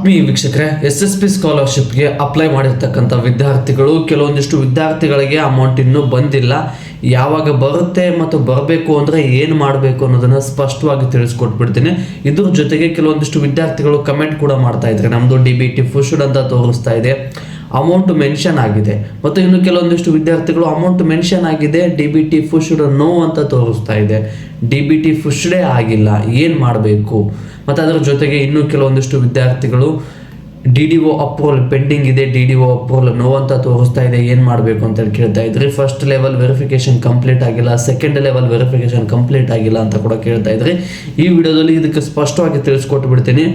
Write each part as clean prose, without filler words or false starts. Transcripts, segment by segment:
ಆತ್ಮೀಯ ವೀಕ್ಷಕರೇ, SSP ಸ್ಕಾಲರ್ಶಿಪ್ಗೆ apply ಮಾಡಿರ್ತಕ್ಕಂಥ ವಿದ್ಯಾರ್ಥಿಗಳು ಕೆಲವೊಂದಿಷ್ಟು ವಿದ್ಯಾರ್ಥಿಗಳಿಗೆ ಅಮೌಂಟ್ ಇನ್ನೂ ಬಂದಿಲ್ಲ. ಯಾವಾಗ ಬರುತ್ತೆ ಮತ್ತು ಬರಬೇಕು ಅಂದರೆ ಏನು ಮಾಡಬೇಕು ಅನ್ನೋದನ್ನು ಸ್ಪಷ್ಟವಾಗಿ ತಿಳಿಸ್ಕೊಟ್ಬಿಡ್ತೀನಿ. ಇದ್ರ ಜೊತೆಗೆ ಕೆಲವೊಂದಿಷ್ಟು ವಿದ್ಯಾರ್ಥಿಗಳು ಕಮೆಂಟ್ ಕೂಡ ಮಾಡ್ತಾ ಇದ್ದಾರೆ, ನಮ್ಮದು DBT ಪುಷ್ಡ್ ಅಂತ ತೋರಿಸ್ತಾ ಇದೆ, ಅಮೌಂಟ್ ಮೆನ್ಷನ್ ಆಗಿದೆ. ಮತ್ತು ಇನ್ನು ಕೆಲವೊಂದಿಷ್ಟು ವಿದ್ಯಾರ್ಥಿಗಳು ಅಮೌಂಟ್ ಮೆನ್ಷನ್ ಆಗಿದೆ, DBT ಪುಷ್ಡ್ ನೋ ಅಂತ ತೋರಿಸ್ತಾ ಇದೆ, DBT ಪುಷ್ಡೇ ಆಗಿಲ್ಲ, ಏನು ಮಾಡಬೇಕು? ಮತ್ತು ಅದರ ಜೊತೆಗೆ ಇನ್ನೂ ಕೆಲವೊಂದಿಷ್ಟು ವಿದ್ಯಾರ್ಥಿಗಳು DDO ಅಪ್ರೂವಲ್ ಪೆಂಡಿಂಗ್ ಇದೆ, DDO ಅಪ್ರೂವಲ್ ನೋ ಅಂತ ತೋರಿಸ್ತಾ ಇದೆ, ಏನು ಮಾಡಬೇಕು ಅಂತೇಳಿ ಕೇಳ್ತಾ ಇದ್ರಿ. ಫಸ್ಟ್ ಲೆವೆಲ್ ವೆರಿಫಿಕೇಶನ್ ಕಂಪ್ಲೀಟ್ ಆಗಿಲ್ಲ, ಸೆಕೆಂಡ್ ಲೆವೆಲ್ ವೆರಿಫಿಕೇಶನ್ ಕಂಪ್ಲೀಟ್ ಆಗಿಲ್ಲ ಅಂತ ಕೂಡ ಕೇಳ್ತಾ ಇದ್ರಿ. ಈ ವಿಡಿಯೋದಲ್ಲಿ ಇದಕ್ಕೆ ಸ್ಪಷ್ಟವಾಗಿ ತಿಳಿಸ್ಕೊಟ್ಟು ಬಿಡ್ತೀನಿ.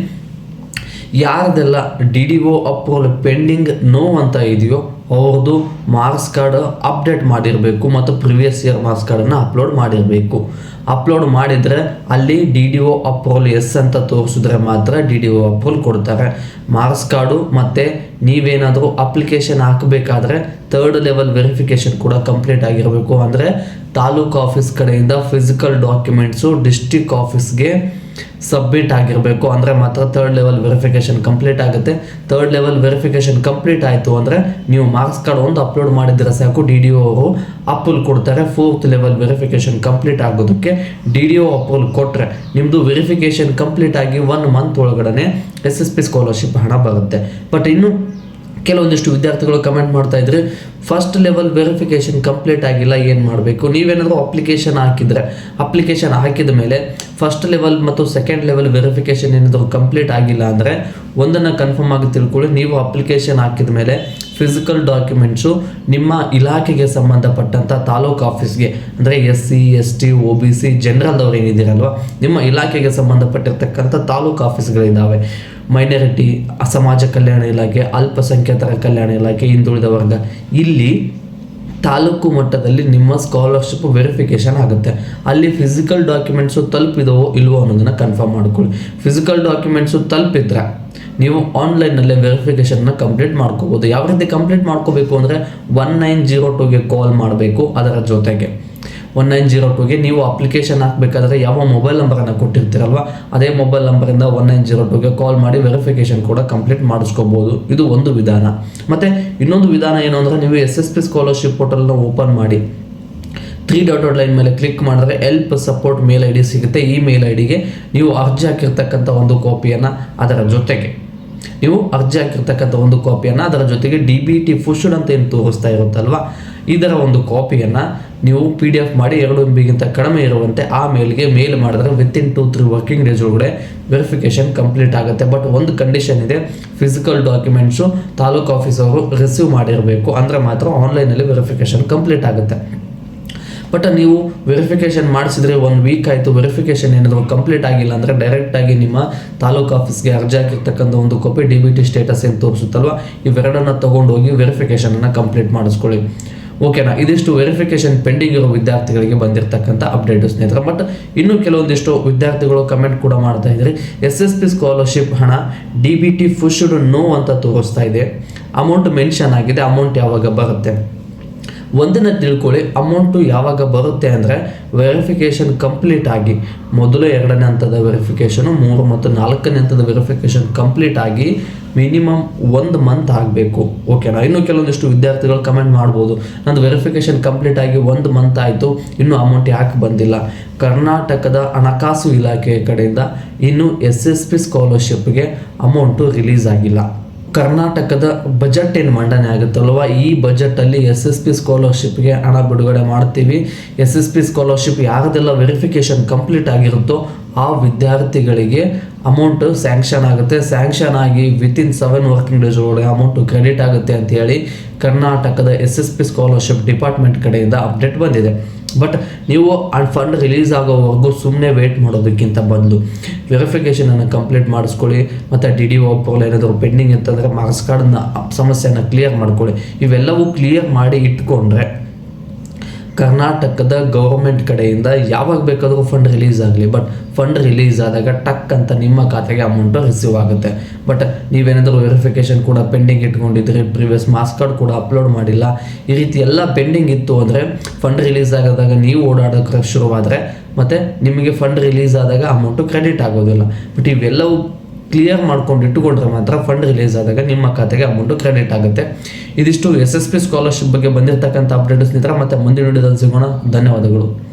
ಯಾರ್ದೆಲ್ಲ DDO ಅಪ್ರೂವಲ್ ಪೆಂಡಿಂಗ್ ನೋ ಅಂತ ಇದೆಯೋ ಅವ್ರದ್ದು ಮಾರ್ಕ್ಸ್ ಕಾರ್ಡ್ ಅಪ್ಡೇಟ್ ಮಾಡಿರಬೇಕು ಮತ್ತು ಪ್ರಿವಿಯಸ್ ಇಯರ್ ಮಾರ್ಕ್ಸ್ ಕಾರ್ಡನ್ನು ಅಪ್ಲೋಡ್ ಮಾಡಿರಬೇಕು. ಅಪ್ಲೋಡ್ ಮಾಡಿದರೆ ಅಲ್ಲಿ DDO ಅಪ್ರೂವಲ್ ಎಸ್ ಅಂತ ತೋರಿಸಿದ್ರೆ ಮಾತ್ರ DDO ಅಪ್ರೂವಲ್ ಕೊಡ್ತಾರೆ. ಮಾರ್ಕ್ಸ್ ಕಾರ್ಡು ಮತ್ತು ನೀವೇನಾದರೂ ಅಪ್ಲಿಕೇಶನ್ ಹಾಕಬೇಕಾದ್ರೆ ಥರ್ಡ್ ಲೆವೆಲ್ ವೆರಿಫಿಕೇಷನ್ ಕೂಡ ಕಂಪ್ಲೀಟ್ ಆಗಿರಬೇಕು. ಅಂದರೆ ತಾಲೂಕು ಆಫೀಸ್ ಕಡೆಯಿಂದ ಫಿಸಿಕಲ್ ಡಾಕ್ಯುಮೆಂಟ್ಸು ಡಿಸ್ಟ್ರಿಕ್ಟ್ ಆಫೀಸ್ಗೆ ಸಬ್ಮಿಟ್ ಆಗಿರಬೇಕು. ಅಂದರೆ ಮಾತ್ರ ಥರ್ಡ್ ಲೆವೆಲ್ ವೆರಿಫಿಕೇಷನ್ ಕಂಪ್ಲೀಟ್ ಆಗುತ್ತೆ. ಥರ್ಡ್ ಲೆವೆಲ್ ವೆರಿಫಿಕೇಷನ್ ಕಂಪ್ಲೀಟ್ ಆಯಿತು ಅಂದರೆ ನೀವು ಮಾರ್ಕ್ಸ್ ಕಾರ್ಡ್ ಒಂದು ಅಪ್ಲೋಡ್ ಮಾಡಿದರೆ ಸಾಕು, DDO ಅವರು ಅಪ್ರೂವಲ್ ಕೊಡ್ತಾರೆ. ಫೋರ್ತ್ ಲೆವೆಲ್ ವೆರಿಫಿಕೇಷನ್ ಕಂಪ್ಲೀಟ್ ಆಗೋದಕ್ಕೆ DDO ಅಪ್ರೂವಲ್ ಕೊಟ್ಟರೆ ನಿಮ್ಮದು ವೆರಿಫಿಕೇಷನ್ ಕಂಪ್ಲೀಟ್ ಆಗಿ 1 ಮಂತ್ ಒಳಗಡೆ SSP ಸ್ಕಾಲರ್ಶಿಪ್ ಹಣ ಬರುತ್ತೆ. ಬಟ್ ಇನ್ನು ಕೆಲವೊಂದಿಷ್ಟು ವಿದ್ಯಾರ್ಥಿಗಳು ಕಮೆಂಟ್ ಮಾಡ್ತಾ ಇದ್ರಿ, ಫಸ್ಟ್ ಲೆವೆಲ್ ವೆರಿಫಿಕೇಷನ್ ಕಂಪ್ಲೀಟ್ ಆಗಿಲ್ಲ, ಏನು ಮಾಡಬೇಕು? ನೀವೇನಾದರೂ ಅಪ್ಲಿಕೇಶನ್ ಹಾಕಿದ ಮೇಲೆ ಫಸ್ಟ್ ಲೆವೆಲ್ ಮತ್ತು ಸೆಕೆಂಡ್ ಲೆವೆಲ್ ವೆರಿಫಿಕೇಷನ್ ಏನಾದರೂ ಕಂಪ್ಲೀಟ್ ಆಗಿಲ್ಲ ಅಂದರೆ ಒಂದನ್ನು ಕನ್ಫರ್ಮ್ ಆಗಿ ತಿಳ್ಕೊಳ್ಳಿ, ನೀವು ಅಪ್ಲಿಕೇಶನ್ ಹಾಕಿದ ಮೇಲೆ ಫಿಸಿಕಲ್ ಡಾಕ್ಯುಮೆಂಟ್ಸು ನಿಮ್ಮ ಇಲಾಖೆಗೆ ಸಂಬಂಧಪಟ್ಟಂಥ ತಾಲೂಕು ಆಫೀಸ್ಗೆ, ಅಂದರೆ SC ST OBC ಜನರಲ್ ಅವ್ರು ಏನಿದ್ದೀರಲ್ವ, ನಿಮ್ಮ ಇಲಾಖೆಗೆ ಸಂಬಂಧಪಟ್ಟಿರ್ತಕ್ಕಂಥ ತಾಲೂಕು ಆಫೀಸ್ಗಳಿದ್ದಾವೆ. ಮೈನಾರಿಟಿ, ಸಮಾಜ ಕಲ್ಯಾಣ ಇಲಾಖೆ, ಅಲ್ಪಸಂಖ್ಯಾತರ ಕಲ್ಯಾಣ ಇಲಾಖೆ, ಹಿಂದುಳಿದ ವರ್ಗ, ಇಲ್ಲಿ ತಾಲೂಕು ಮಟ್ಟದಲ್ಲಿ ನಿಮ್ಮ ಸ್ಕಾಲರ್ಶಿಪ್ ವೆರಿಫಿಕೇಷನ್ ಆಗುತ್ತೆ. ಅಲ್ಲಿ ಫಿಸಿಕಲ್ ಡಾಕ್ಯುಮೆಂಟ್ಸು ತಲುಪಿದವೋ ಇಲ್ವೋ ಅನ್ನೋದನ್ನು ಕನ್ಫರ್ಮ್ ಮಾಡ್ಕೊಳ್ಳಿ. ಫಿಸಿಕಲ್ ಡಾಕ್ಯುಮೆಂಟ್ಸು ತಲುಪಿದ್ರೆ ನೀವು ಆನ್ಲೈನಲ್ಲೇ ವೆರಿಫಿಕೇಷನ್ನ ಕಂಪ್ಲೀಟ್ ಮಾಡ್ಕೋಬೋದು. ಯಾವ ರೀತಿ ಕಂಪ್ಲೀಟ್ ಮಾಡ್ಕೋಬೇಕು ಅಂದರೆ 1902ಗೆ ಕಾಲ್ ಮಾಡಬೇಕು. ಅದರ ಜೊತೆಗೆ 1902ಗೆ ನೀವು ಅಪ್ಲಿಕೇಶನ್ ಹಾಕಬೇಕಾದ್ರೆ ಯಾವ ಮೊಬೈಲ್ ನಂಬರನ್ನು ಕೊಟ್ಟಿರ್ತೀರಲ್ವ, ಅದೇ ಮೊಬೈಲ್ ನಂಬರಿಂದ 1902ಗೆ ಕಾಲ್ ಮಾಡಿ ವೆರಿಫಿಕೇಷನ್ ಕೂಡ ಕಂಪ್ಲೀಟ್ ಮಾಡಿಸ್ಕೋಬೋದು. ಇದು ಒಂದು ವಿಧಾನ. ಮತ್ತು ಇನ್ನೊಂದು ವಿಧಾನ ಏನು ಅಂದರೆ, ನೀವು SSP ಸ್ಕಾಲರ್ಶಿಪ್ ಪೋರ್ಟಲ್ನ ಓಪನ್ ಮಾಡಿ 3 ಡಾಟೆಡ್ ಲೈನ್ ಮೇಲೆ ಕ್ಲಿಕ್ ಮಾಡಿದ್ರೆ ಹೆಲ್ಪ್ ಸಪೋರ್ಟ್ ಮೇಲ್ ID ಸಿಗುತ್ತೆ. ಈ ಮೇಲ್ IDಗೆ ನೀವು ಅರ್ಜಿ ಹಾಕಿರ್ತಕ್ಕಂಥ ಒಂದು ಕಾಪಿಯನ್ನು, ಅದರ ಜೊತೆಗೆ ಅದರ ಜೊತೆಗೆ DBT ಪುಷ್ಡ್ ಅಂತ ಏನು ತೋರಿಸ್ತಾ ಇರುತ್ತಲ್ವ, ಇದರ ಒಂದು ಕಾಪಿಯನ್ನು ನೀವು PDF ಮಾಡಿ 2 MBಗಿಂತ ಕಡಿಮೆ ಇರುವಂತೆ ಆ ಮೇಲ್ಗೆ ಮೇಲ್ ಮಾಡಿದ್ರೆ ವಿತಿನ್ 2-3 ವರ್ಕಿಂಗ್ ಡೇಸ್ ಒಳಗಡೆ ವೆರಿಫಿಕೇಷನ್ ಕಂಪ್ಲೀಟ್ ಆಗುತ್ತೆ. ಬಟ್ ಒಂದು ಕಂಡೀಷನ್ ಇದೆ, ಫಿಸಿಕಲ್ ಡಾಕ್ಯುಮೆಂಟ್ಸು ತಾಲೂಕು ಆಫೀಸ್ ಅವರು ರಿಸೀವ್ ಮಾಡಿರಬೇಕು, ಅಂದರೆ ಮಾತ್ರ ಆನ್ಲೈನಲ್ಲಿ ವೆರಿಫಿಕೇಷನ್ ಕಂಪ್ಲೀಟ್ ಆಗುತ್ತೆ. ಬಟ್ ನೀವು ವೆರಿಫಿಕೇಷನ್ ಮಾಡಿಸಿದ್ರೆ 1 ವೀಕ್ ಆಯಿತು, ವೆರಿಫಿಕೇಷನ್ ಏನಾದರೂ ಕಂಪ್ಲೀಟ್ ಆಗಿಲ್ಲ ಅಂದರೆ ಡೈರೆಕ್ಟಾಗಿ ನಿಮ್ಮ ತಾಲೂಕು ಆಫೀಸ್ಗೆ ಅರ್ಜಿ ಹಾಕಿರ್ತಕ್ಕಂಥ ಒಂದು ಕಾಪಿ DBT ಸ್ಟೇಟಸ್ ಏನು ತೋರಿಸುತ್ತಲ್ವ, ಇವೆರಡನ್ನು ತೊಗೊಂಡೋಗಿ ವೆರಿಫಿಕೇಷನನ್ನು ಕಂಪ್ಲೀಟ್ ಮಾಡಿಸ್ಕೊಳ್ಳಿ. ಓಕೆನಾ? ಇದಿಷ್ಟು ವೆರಿಫಿಕೇಷನ್ ಪೆಂಡಿಂಗ್ ಇರೋ ವಿದ್ಯಾರ್ಥಿಗಳಿಗೆ ಬಂದಿರತಕ್ಕಂಥ ಅಪ್ಡೇಟು ಸ್ನೇಹಿತರೆ. ಬಟ್ ಇನ್ನೂ ಕೆಲವೊಂದಿಷ್ಟು ವಿದ್ಯಾರ್ಥಿಗಳು ಕಮೆಂಟ್ ಕೂಡ ಮಾಡ್ತಾ ಇದ್ದಾರೆ, SSP ಸ್ಕಾಲರ್ಶಿಪ್ ಹಣ DBT ಪುಷ್ಡ್ ನೋ ಅಂತ ತೋರಿಸ್ತಾ ಇದೆ, ಅಮೌಂಟ್ ಮೆನ್ಷನ್ ಆಗಿದೆ, ಅಮೌಂಟ್ ಯಾವಾಗ ಬರುತ್ತೆ? ಒಂದನ್ನು ತಿಳ್ಕೊಳ್ಳಿ, ಅಮೌಂಟು ಯಾವಾಗ ಬರುತ್ತೆ ಅಂದರೆ ವೆರಿಫಿಕೇಷನ್ ಕಂಪ್ಲೀಟ್ ಆಗಿ ಮೊದಲು 2ನೇ ಹಂತದ ವೆರಿಫಿಕೇಷನು, 3 ಮತ್ತು 4ನೇ ಹಂತದ ವೆರಿಫಿಕೇಷನ್ ಕಂಪ್ಲೀಟ್ ಆಗಿ ಮಿನಿಮಮ್ 1 ಮಂತ್ ಆಗಬೇಕು. ಓಕೆನಾ? ಇನ್ನು ಕೆಲವೊಂದಿಷ್ಟು ವಿದ್ಯಾರ್ಥಿಗಳು ಕಮೆಂಟ್ ಮಾಡ್ಬೋದು, ನಂದು ವೆರಿಫಿಕೇಷನ್ ಕಂಪ್ಲೀಟ್ ಆಗಿ 1 ಮಂತ್ ಆಯಿತು, ಇನ್ನೂ ಅಮೌಂಟ್ ಯಾಕೆ ಬಂದಿಲ್ಲ? ಕರ್ನಾಟಕದ ಹಣಕಾಸು ಇಲಾಖೆಯ ಕಡೆಯಿಂದ ಇನ್ನು SSP ಸ್ಕಾಲರ್ಶಿಪ್ಗೆ ಅಮೌಂಟು ರಿಲೀಸ್ ಆಗಿಲ್ಲ. ಕರ್ನಾಟಕದ ಬಜೆಟ್ ಏನು ಮಂಡನೆ ಆಗುತ್ತಲ್ವ, ಈ ಬಜೆಟಲ್ಲಿ SSP ಸ್ಕಾಲರ್ಶಿಪ್ಗೆ ಹಣ ಬಿಡುಗಡೆ ಮಾಡ್ತೀವಿ. SSP ಸ್ಕಾಲರ್ಶಿಪ್ ಯಾರದೆಲ್ಲ ವೆರಿಫಿಕೇಷನ್ ಕಂಪ್ಲೀಟ್ ಆಗಿರುತ್ತೋ ಆ ವಿದ್ಯಾರ್ಥಿಗಳಿಗೆ ಅಮೌಂಟು ಸ್ಯಾಂಕ್ಷನ್ ಆಗುತ್ತೆ. ಸ್ಯಾಂಕ್ಷನ್ ಆಗಿ ವಿತಿನ್ 7 ವರ್ಕಿಂಗ್ ಡೇಸ್ ಒಳಗಡೆ ಅಮೌಂಟು ಕ್ರೆಡಿಟ್ ಆಗುತ್ತೆ ಅಂತೇಳಿ ಕರ್ನಾಟಕದ SSP ಸ್ಕಾಲರ್ಶಿಪ್ ಡಿಪಾರ್ಟ್ಮೆಂಟ್ ಕಡೆಯಿಂದ ಅಪ್ಡೇಟ್ ಬಂದಿದೆ. ಬಟ್ ನೀವು ಆ ಫಂಡ್ ರಿಲೀಸ್ ಆಗೋವರೆಗೂ ಸುಮ್ಮನೆ ವೇಟ್ ಮಾಡೋದಕ್ಕಿಂತ ಬದಲು ವೆರಿಫಿಕೇಷನನ್ನು ಕಂಪ್ಲೀಟ್ ಮಾಡಿಸ್ಕೊಳ್ಳಿ. ಮತ್ತು DDO ಅಪ್ರೂವಲ್ ಏನಾದರೂ ಪೆಂಡಿಂಗ್ ಇತ್ತಂದರೆ ಮಾರ್ಕ್ಸ್ ಕಾರ್ಡ್ನ ಸಮಸ್ಯೆಯನ್ನು ಕ್ಲಿಯರ್ ಮಾಡ್ಕೊಳ್ಳಿ. ಇವೆಲ್ಲವೂ ಕ್ಲಿಯರ್ ಮಾಡಿ ಇಟ್ಕೊಂಡ್ರೆ ಕರ್ನಾಟಕದ ಗೌರ್ಮೆಂಟ್ ಕಡೆಯಿಂದ ಯಾವಾಗ ಬೇಕಾದರೂ ಫಂಡ್ ರಿಲೀಸ್ ಆಗಲಿ, ಬಟ್ ಫಂಡ್ ರಿಲೀಸ್ ಆದಾಗ ಟಕ್ ಅಂತ ನಿಮ್ಮ ಖಾತೆಗೆ ಅಮೌಂಟು ರಿಸೀವ್ ಆಗುತ್ತೆ. ಬಟ್ ನೀವೇನಾದರೂ ವೆರಿಫಿಕೇಷನ್ ಕೂಡ ಪೆಂಡಿಂಗ್ ಇಟ್ಕೊಂಡಿದ್ರಿ, ಪ್ರಿವಿಯಸ್ ಮಾರ್ಕ್ಸ್ ಕಾರ್ಡ್ ಕೂಡ ಅಪ್ಲೋಡ್ ಮಾಡಿಲ್ಲ, ಈ ರೀತಿ ಎಲ್ಲ ಪೆಂಡಿಂಗ್ ಇತ್ತು ಅಂದರೆ ಫಂಡ್ ರಿಲೀಸ್ ಆಗೋದಾಗ ನೀವು ಓಡಾಡೋಕ್ಕೆ ಶುರುವಾದರೆ ಮತ್ತು ನಿಮಗೆ ಫಂಡ್ ರಿಲೀಸ್ ಆದಾಗ ಅಮೌಂಟು ಕ್ರೆಡಿಟ್ ಆಗೋದಿಲ್ಲ. ಬಟ್ ಇವೆಲ್ಲವೂ ಕ್ಲಿಯರ್ ಮಾಡ್ಕೊಂಡು ಇಟ್ಟುಕೊಂಡ್ರೆ ಮಾತ್ರ ಫಂಡ್ ರಿಲೀಸ್ ಆದಾಗ ನಿಮ್ಮ ಖಾತೆಗೆ ಅಮೌಂಟು ಕ್ರೆಡಿಟ್ ಆಗುತ್ತೆ. ಇದಿಷ್ಟು SSP ಸ್ಕಾಲರ್ಶಿಪ್ ಬಗ್ಗೆ ಬಂದಿರತಕ್ಕಂಥ ಅಪ್ಡೇಟ್ ಸ್ನೇಹಿತರೆ. ಮತ್ತೆ ಮುಂದಿನ ವಿಡಿಯೋದಲ್ಲಿ ಸಿಗೋಣ. ಧನ್ಯವಾದಗಳು.